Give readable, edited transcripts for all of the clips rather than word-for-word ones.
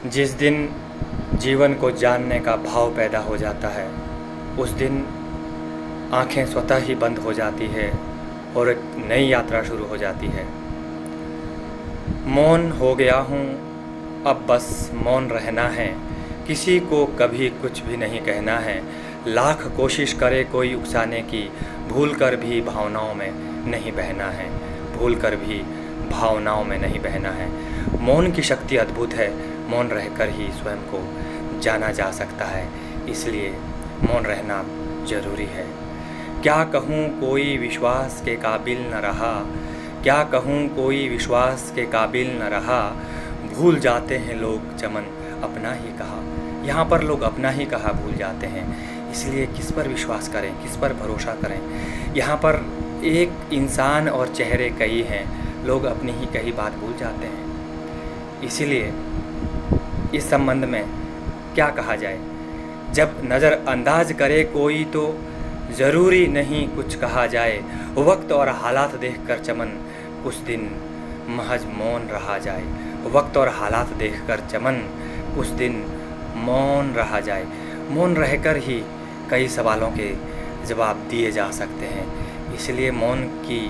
जिस दिन जीवन को जानने का भाव पैदा हो जाता है, उस दिन आंखें स्वतः ही बंद हो जाती है और एक नई यात्रा शुरू हो जाती है। मौन हो गया हूँ, अब बस मौन रहना है, किसी को कभी कुछ भी नहीं कहना है। लाख कोशिश करे कोई उकसाने की, भूल कर भी भावनाओं में नहीं बहना है, भूल कर भी भावनाओं में नहीं बहना है। मौन की शक्ति अद्भुत है, मौन रहकर ही स्वयं को जाना जा सकता है, इसलिए मौन रहना जरूरी है। क्या कहूँ कोई विश्वास के काबिल न रहा, क्या कहूँ कोई विश्वास के काबिल न रहा, भूल जाते हैं लोग चमन अपना ही कहा। यहाँ पर लोग अपना ही कहा भूल जाते हैं, इसलिए किस पर विश्वास करें, किस पर भरोसा करें। यहाँ पर एक इंसान और चेहरे कई हैं, लोग अपनी ही कही बात भूल जाते हैं। इसीलिए इस संबंध में क्या कहा जाए, जब नज़रअंदाज करे कोई तो ज़रूरी नहीं कुछ कहा जाए। वक्त और हालात देखकर चमन कुछ दिन महज मौन रहा जाए, वक्त और हालात देखकर चमन कुछ दिन मौन रहा जाए। मौन रहकर ही कई सवालों के जवाब दिए जा सकते हैं, इसलिए मौन की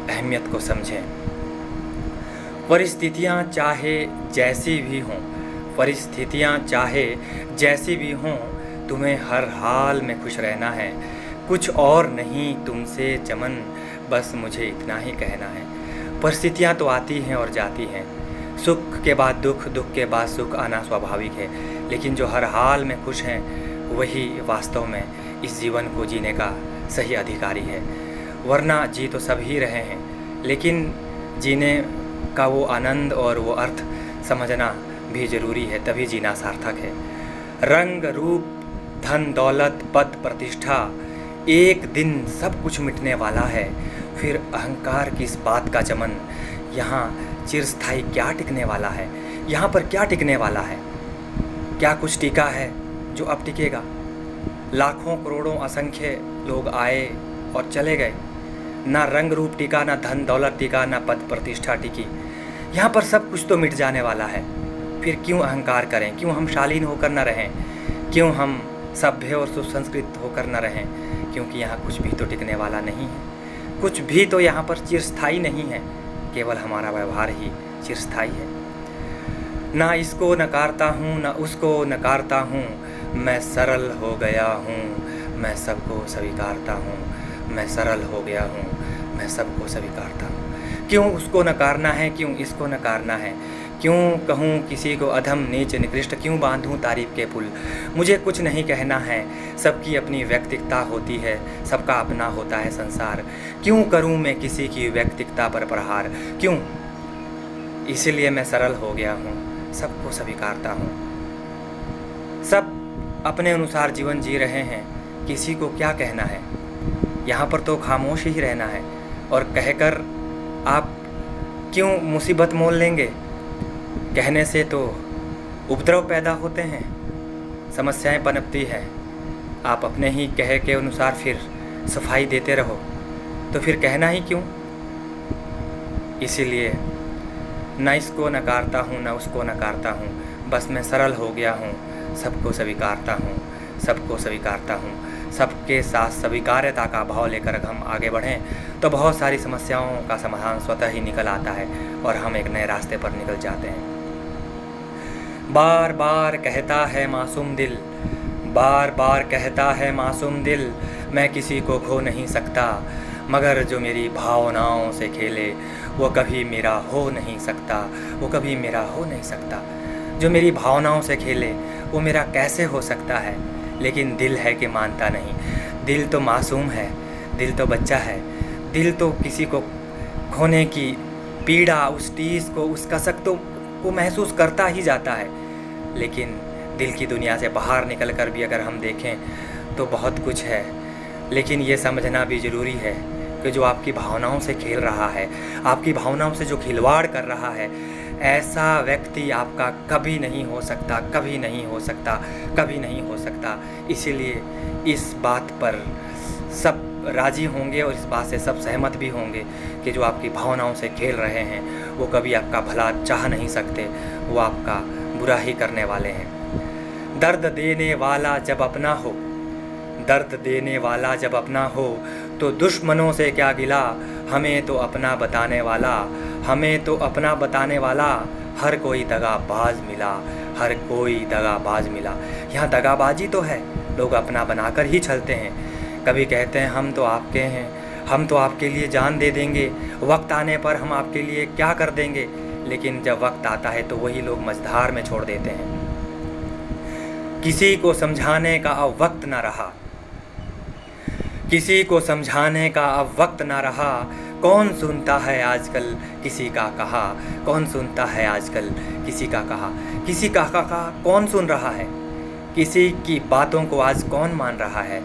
अहमियत को समझें। परिस्थितियाँ चाहे जैसी भी हों, परिस्थितियाँ चाहे जैसी भी हों, तुम्हें हर हाल में खुश रहना है। कुछ और नहीं तुमसे चमन, बस मुझे इतना ही कहना है। परिस्थितियाँ तो आती हैं और जाती हैं, सुख के बाद दुख, दुख के बाद सुख आना स्वाभाविक है, लेकिन जो हर हाल में खुश हैं वही वास्तव में इस जीवन को जीने का सही अधिकारी है। वरना जी तो सब ही रहे हैं, लेकिन जीने का वो आनंद और वो अर्थ समझना भी ज़रूरी है, तभी जीना सार्थक है। रंग रूप धन दौलत पद प्रतिष्ठा, एक दिन सब कुछ मिटने वाला है, फिर अहंकार की इस बात का चमन। यहाँ चिरस्थायी क्या टिकने वाला है, यहाँ पर क्या टिकने वाला है, क्या कुछ टिका है जो अब टिकेगा। लाखों करोड़ों असंख्य लोग आए और चले गए, ना रंग रूप टिका, ना धन दौलत टिका, ना पद प्रतिष्ठा टिकी। यहाँ पर सब कुछ तो मिट जाने वाला है, फिर क्यों अहंकार करें, क्यों हम शालीन होकर न रहें, क्यों हम सभ्य और सुसंस्कृत होकर न रहें, क्योंकि यहाँ कुछ भी तो टिकने वाला नहीं है, कुछ भी तो यहाँ पर चिरस्थायी नहीं है, केवल हमारा व्यवहार ही चिरस्थायी है। ना इसको नकारता हूँ ना उसको नकारता हूँ, मैं सरल हो गया हूँ, मैं सबको स्वीकारता हूँ, मैं सरल हो गया हूँ, मैं सबको स्वीकारता हूँ। क्यों उसको नकारना है, क्यों इसको नकारना है, क्यों कहूँ किसी को अधम नीच निकृष्ट, क्यों बांधूँ तारीफ के पुल। मुझे कुछ नहीं कहना है, सबकी अपनी व्यक्तिकता होती है, सबका अपना होता है संसार। क्यों करूँ मैं किसी की व्यक्तिकता पर प्रहार, क्यों, इसीलिए मैं सरल हो गया हूँ, सबको स्वीकारता हूँ। सब अपने अनुसार जीवन जी रहे हैं, किसी को क्या कहना है। यहाँ पर तो खामोश ही रहना है, और कहकर आप क्यों मुसीबत मोल लेंगे। कहने से तो उपद्रव पैदा होते हैं, समस्याएं पनपती हैं। आप अपने ही कहे के अनुसार फिर सफाई देते रहो, तो फिर कहना ही क्यों। इसीलिए न इसको नकारता हूँ न उसको नकारता हूँ, बस मैं सरल हो गया हूँ, सबको स्वीकारता हूँ, सबको स्वीकारता हूँ। सबके साथ स्वीकार्यता का भाव लेकर अगर हम आगे बढ़ें तो बहुत सारी समस्याओं का समाधान स्वतः ही निकल आता है और हम एक नए रास्ते पर निकल जाते हैं। बार बार कहता है मासूम दिल, बार बार कहता है मासूम दिल, मैं किसी को खो नहीं सकता, मगर जो मेरी भावनाओं से खेले वो कभी मेरा हो नहीं सकता, वो कभी मेरा हो नहीं सकता। जो मेरी भावनाओं से खेले वो मेरा कैसे हो सकता है। लेकिन दिल है कि मानता नहीं, दिल तो मासूम है, दिल तो बच्चा है, दिल तो किसी को खोने की पीड़ा, उस टीस को, उस कसक तो वो महसूस करता ही जाता है। लेकिन दिल की दुनिया से बाहर निकल कर भी अगर हम देखें तो बहुत कुछ है, लेकिन ये समझना भी ज़रूरी है कि जो आपकी भावनाओं से खेल रहा है, आपकी भावनाओं से जो खिलवाड़ कर रहा है, ऐसा व्यक्ति आपका कभी नहीं हो सकता, कभी नहीं हो सकता, कभी नहीं हो सकता। इसीलिए इस बात पर सब राज़ी होंगे और इस बात से सब सहमत भी होंगे कि जो आपकी भावनाओं से खेल रहे हैं वो कभी आपका भला चाह नहीं सकते, वो आपका बुरा ही करने वाले हैं। दर्द देने वाला जब अपना हो, दर्द देने वाला जब अपना हो, तो दुश्मनों से क्या गिला, हमें तो अपना बताने वाला, हमें तो अपना बताने वाला, हर कोई दगाबाज मिला, हर कोई दगाबाज मिला। यहाँ दगाबाजी तो है, लोग अपना बनाकर ही चलते हैं। कभी कहते हैं हम तो आपके हैं, हम तो आपके लिए जान दे देंगे, वक्त आने पर हम आपके लिए क्या कर देंगे, लेकिन जब वक्त आता है तो वही लोग मझधार में छोड़ देते हैं। किसी को समझाने का अब वक्त ना रहा, किसी को समझाने का अब वक्त ना रहा, कौन सुनता है आजकल किसी का कहा, कौन सुनता है आजकल किसी का कहा, किसी का कहा कौन सुन रहा है, किसी की बातों को आज कौन मान रहा है।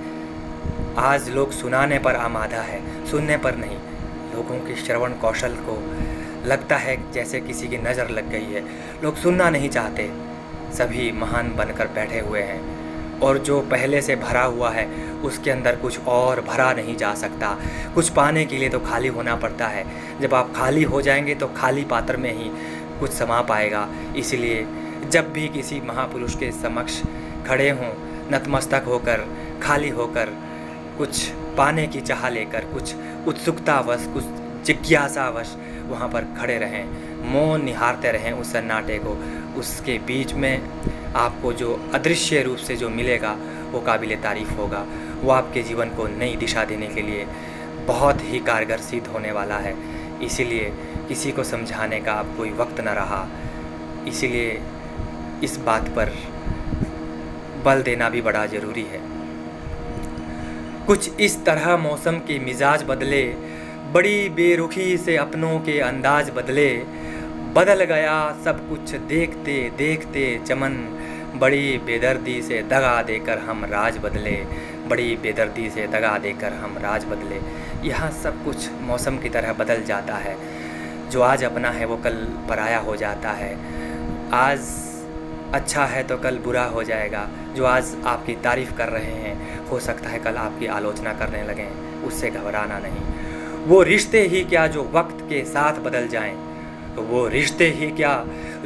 आज लोग सुनाने पर आमादा है, सुनने पर नहीं। लोगों के श्रवण कौशल को लगता है जैसे किसी की नज़र लग गई है, लोग सुनना नहीं चाहते। सभी महान बनकर बैठे हुए हैं और जो पहले से भरा हुआ है उसके अंदर कुछ और भरा नहीं जा सकता। कुछ पाने के लिए तो खाली होना पड़ता है, जब आप खाली हो जाएंगे तो खाली पात्र में ही कुछ समा पाएगा। इसलिए जब भी किसी महापुरुष के समक्ष खड़े हों, नतमस्तक होकर, खाली होकर, कुछ पाने की चाह लेकर, कुछ उत्सुकतावश, कुछ जिज्ञासावश वहाँ पर खड़े रहें, मौन निहारते रहें उस सन्नाटे को। उसके बीच में आपको जो अदृश्य रूप से जो मिलेगा वो काबिल तारीफ़ होगा, वो आपके जीवन को नई दिशा देने के लिए बहुत ही कारगर सिद्ध होने वाला है। इसीलिए किसी को समझाने का अब कोई वक्त न रहा, इसीलिए इस बात पर बल देना भी बड़ा ज़रूरी है। कुछ इस तरह मौसम के मिजाज बदले, बड़ी बेरुखी से अपनों के अंदाज बदले, बदल गया सब कुछ देखते देखते चमन, बड़ी बेदर्दी से दगा देकर हम राज बदले, बड़ी बेदर्दी से दगा देकर हम राज बदले। यहाँ सब कुछ मौसम की तरह बदल जाता है, जो आज अपना है वो कल पराया हो जाता है, आज अच्छा है तो कल बुरा हो जाएगा। जो आज आपकी तारीफ़ कर रहे हैं हो सकता है कल आपकी आलोचना करने लगें, उससे घबराना नहीं। वो रिश्ते ही क्या जो वक्त के साथ बदल जाएं, वो रिश्ते ही क्या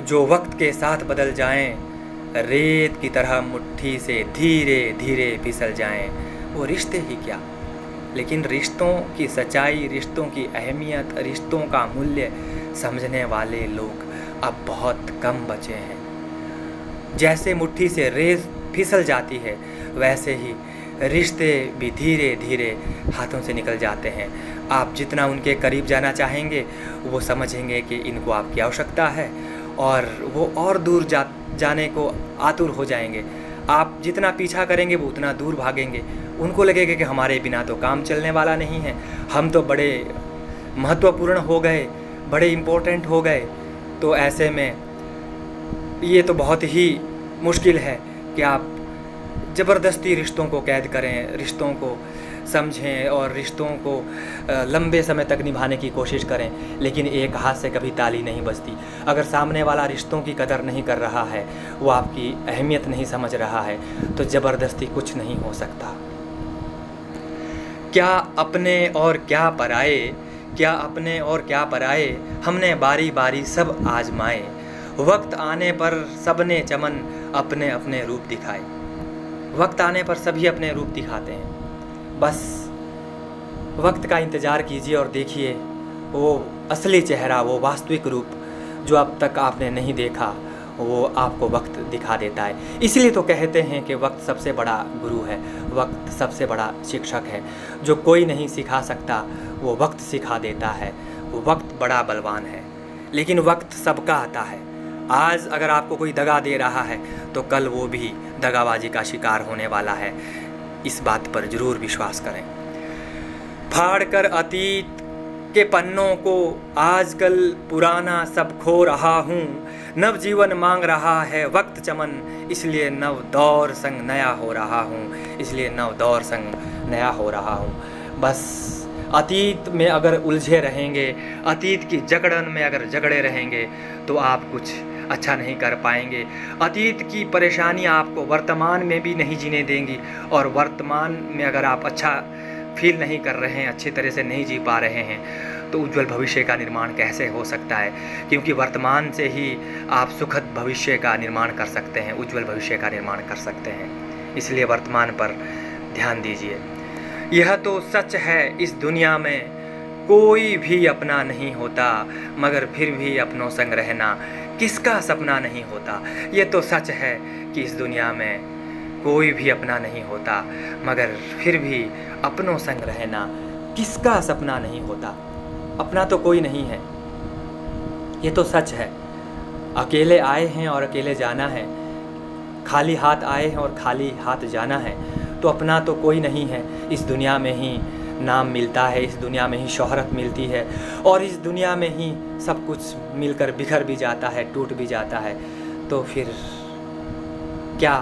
जो वक्त के साथ बदल जाएं, रेत की तरह मुट्ठी से धीरे धीरे फिसल जाएं, वो रिश्ते ही क्या। लेकिन रिश्तों की सच्चाई, रिश्तों की अहमियत, रिश्तों का मूल्य समझने वाले लोग अब बहुत कम बचे हैं। जैसे मुट्ठी से रेत फिसल जाती है, वैसे ही रिश्ते भी धीरे धीरे हाथों से निकल जाते हैं। आप जितना उनके करीब जाना चाहेंगे वो समझेंगे कि इनको आपकी आवश्यकता है और वो और दूर जाने को आतुर हो जाएंगे। आप जितना पीछा करेंगे वो उतना दूर भागेंगे। उनको लगेगा कि हमारे बिना तो काम चलने वाला नहीं है, हम तो बड़े महत्वपूर्ण हो गए, बड़े इम्पोर्टेंट हो गए। तो ऐसे में ये तो बहुत ही मुश्किल है कि आप ज़बरदस्ती रिश्तों को कैद करें, रिश्तों को समझें और रिश्तों को लंबे समय तक निभाने की कोशिश करें। लेकिन एक हाथ से कभी ताली नहीं बजती। अगर सामने वाला रिश्तों की कदर नहीं कर रहा है, वो आपकी अहमियत नहीं समझ रहा है, तो ज़बरदस्ती कुछ नहीं हो सकता। क्या अपने और क्या पराए, क्या अपने और क्या पराए, हमने बारी बारी सब आजमाए, वक्त आने पर सबने चमन अपने अपने रूप दिखाए। वक्त आने पर सभी अपने रूप दिखाते हैं, बस वक्त का इंतज़ार कीजिए और देखिए वो असली चेहरा, वो वास्तविक रूप जो अब तक आपने नहीं देखा, वो आपको वक्त दिखा देता है। इसलिए तो कहते हैं कि वक्त सबसे बड़ा गुरु है, वक्त सबसे बड़ा शिक्षक है। जो कोई नहीं सिखा सकता वो वक्त सिखा देता है। वो वक्त बड़ा बलवान है, लेकिन वक्त सबका आता है। आज अगर आपको कोई दगा दे रहा है तो कल वो भी दगाबाजी का शिकार होने वाला है। इस बात पर ज़रूर विश्वास करें। फाड़कर अतीत के पन्नों को आजकल पुराना सब खो रहा हूँ, नव जीवन मांग रहा है वक्त चमन, इसलिए नव दौर संग नया हो रहा हूँ, इसलिए नव दौर संग नया हो रहा हूँ। बस अतीत में अगर उलझे रहेंगे, अतीत की जकड़न में अगर जकड़े रहेंगे तो आप कुछ अच्छा नहीं कर पाएंगे। अतीत की परेशानी आपको वर्तमान में भी नहीं जीने देंगी और वर्तमान में अगर आप अच्छा फील नहीं कर रहे हैं, अच्छी तरह से नहीं जी पा रहे हैं, तो उज्जवल भविष्य का निर्माण कैसे हो सकता है? क्योंकि वर्तमान से ही आप सुखद भविष्य का निर्माण कर सकते हैं, उज्जवल भविष्य का निर्माण कर सकते हैं। इसलिए वर्तमान पर ध्यान दीजिए। यह तो सच है, इस दुनिया में कोई भी अपना नहीं होता, मगर फिर भी अपनों संग रहना किसका सपना नहीं होता। ये तो सच है कि इस दुनिया में कोई भी अपना नहीं होता, मगर फिर भी अपनों संग रहना किसका सपना नहीं होता। अपना तो कोई नहीं है, ये तो सच है। अकेले आए हैं और अकेले जाना है, खाली हाथ आए हैं और खाली हाथ जाना है, तो अपना तो कोई नहीं है। इस दुनिया में ही नाम मिलता है, इस दुनिया में ही शोहरत मिलती है, और इस दुनिया में ही सब कुछ मिलकर बिखर भी जाता है, टूट भी जाता है। तो फिर क्या,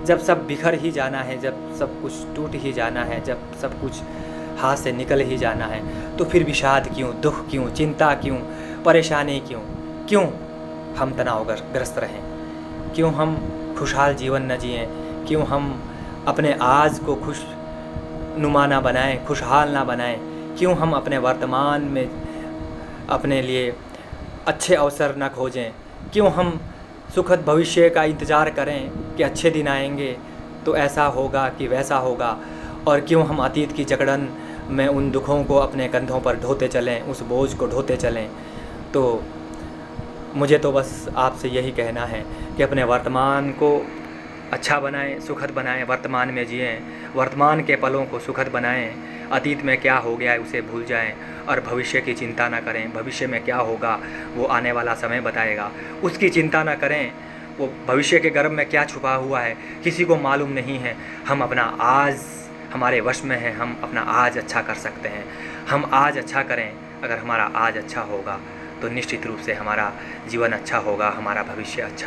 जब सब बिखर ही जाना है, जब सब कुछ टूट ही जाना है, जब सब कुछ हाथ से निकल ही जाना है, तो फिर विषाद क्यों, दुख क्यों, चिंता क्यों, परेशानी क्यों? क्यों हम तनावग्रस्त रहें? क्यों हम खुशहाल जीवन न जिएं? क्यों हम अपने आज को खुशनुमा ना बनाएं, खुशहाल ना बनाएं? क्यों हम अपने वर्तमान में अपने लिए अच्छे अवसर न खोजें? क्यों हम सुखद भविष्य का इंतज़ार करें कि अच्छे दिन आएंगे तो ऐसा होगा कि वैसा होगा? और क्यों हम अतीत की जकड़न में उन दुखों को अपने कंधों पर ढोते चलें, उस बोझ को ढोते चलें? तो मुझे तो बस आपसे यही कहना है कि अपने वर्तमान को अच्छा बनाएं, सुखद बनाएं, वर्तमान में जिएं, वर्तमान के पलों को सुखद बनाएं। अतीत में क्या हो गया है उसे भूल जाएं और भविष्य की चिंता ना करें। भविष्य में क्या होगा वो आने वाला समय बताएगा, उसकी चिंता ना करें। वो भविष्य के गर्भ में क्या छुपा हुआ है किसी को मालूम नहीं है। हम अपना आज हमारे वश में है, हम अपना आज अच्छा कर सकते हैं। हम आज अच्छा करें, अगर हमारा आज अच्छा होगा तो निश्चित रूप से हमारा जीवन अच्छा होगा, हमारा भविष्य अच्छा